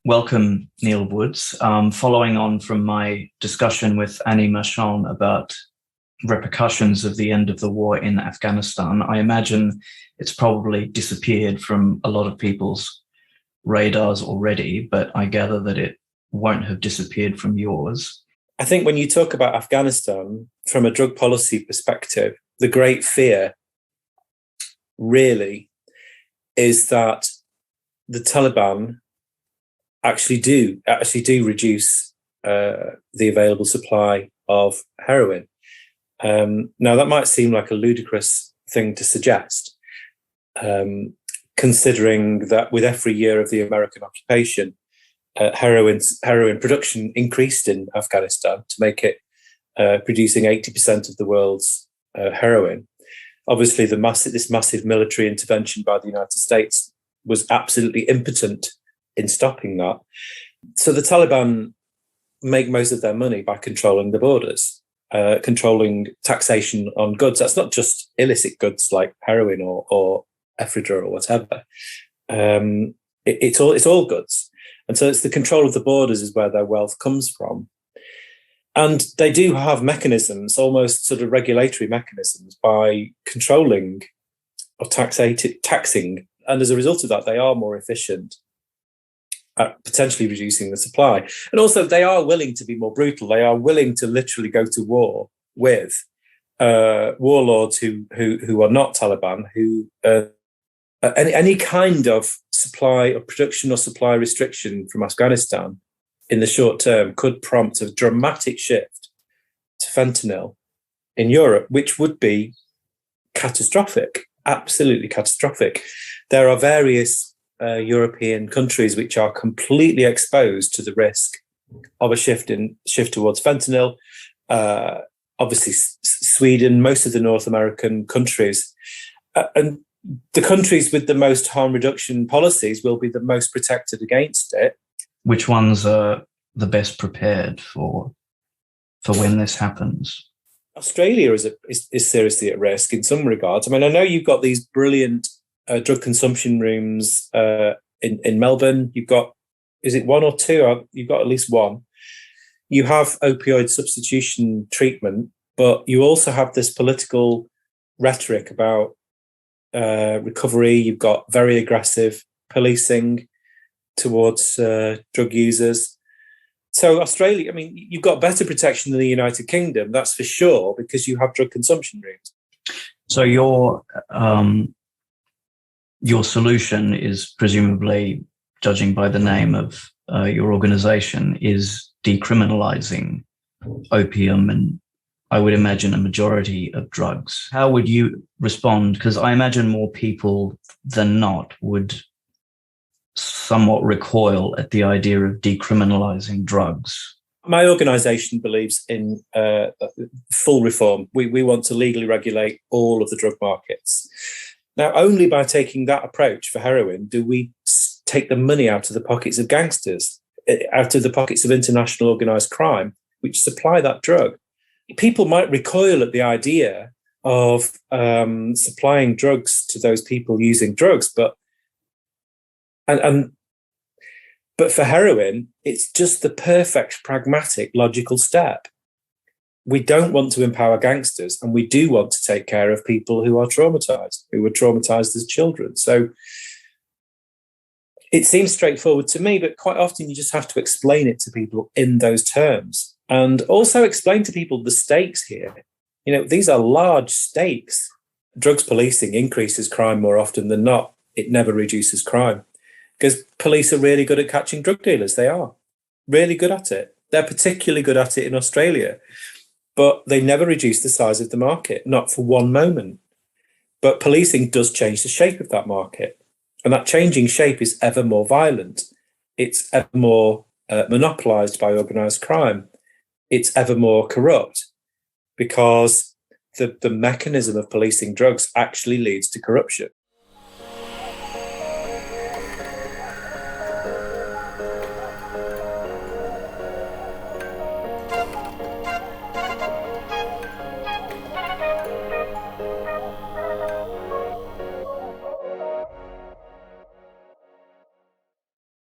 Welcome, Neil Woods. Following on from my discussion with Annie Marchand about repercussions of the end of the war in Afghanistan, I imagine it's probably disappeared from a lot of people's radars already, but I gather that it won't have disappeared from yours. I think when you talk about Afghanistan from a drug policy perspective, the great fear really is that the Taliban actually do reduce the available supply of heroin. Now, that might seem like a ludicrous thing to suggest, considering that with every year of the American occupation, heroin production increased in Afghanistan to make it producing 80% of the world's heroin. Obviously, this massive military intervention by the United States was absolutely impotent in stopping that. So the Taliban make most of their money by controlling the borders, controlling taxation on goods. That's not just illicit goods like heroin or ephedra or whatever. It's all goods. And so it's the control of the borders is where their wealth comes from. And they do have mechanisms, almost sort of regulatory mechanisms, by controlling or taxing. And as a result of that, they are more efficient at potentially reducing the supply. And also they are willing to be more brutal. They are willing to literally go to war with warlords who are not Taliban, who any kind of supply or production or supply restriction from Afghanistan in the short term could prompt a dramatic shift to fentanyl in Europe, which would be catastrophic, absolutely catastrophic. There are various European countries which are completely exposed to the risk of a shift towards fentanyl. Obviously, Sweden, most of the North American countries, and the countries with the most harm reduction policies will be the most protected against it. Which ones are the best prepared for when this happens? Australia is seriously at risk in some regards. I mean, I know you've got these brilliant drug consumption rooms in Melbourne. You've got, is it one or two? You've got at least one. You have opioid substitution treatment, but you also have this political rhetoric about recovery. You've got very aggressive policing towards drug users. So Australia, I mean, you've got better protection than the United Kingdom, that's for sure, because you have drug consumption rooms. So your solution is presumably, judging by the name of your organization, is decriminalizing opium and I would imagine a majority of drugs. How would you respond? Because I imagine more people than not would somewhat recoil at the idea of decriminalizing drugs. My organisation believes in full reform. We want to legally regulate all of the drug markets. Now, only by taking that approach for heroin do we take the money out of the pockets of gangsters, out of the pockets of international organised crime, which supply that drug. People might recoil at the idea of supplying drugs to those people using drugs, but for heroin, it's just the perfect, pragmatic, logical step. We don't want to empower gangsters, and we do want to take care of people who are traumatized, who were traumatized as children. So it seems straightforward to me, but quite often you just have to explain it to people in those terms, and also explain to people the stakes here. You know, these are large stakes. Drugs policing increases crime more often than not. It never reduces crime. Because police are really good at catching drug dealers. They are really good at it. They're particularly good at it in Australia. But they never reduce the size of the market, not for one moment. But policing does change the shape of that market. And that changing shape is ever more violent. It's ever more monopolised by organised crime. It's ever more corrupt because the mechanism of policing drugs actually leads to corruption.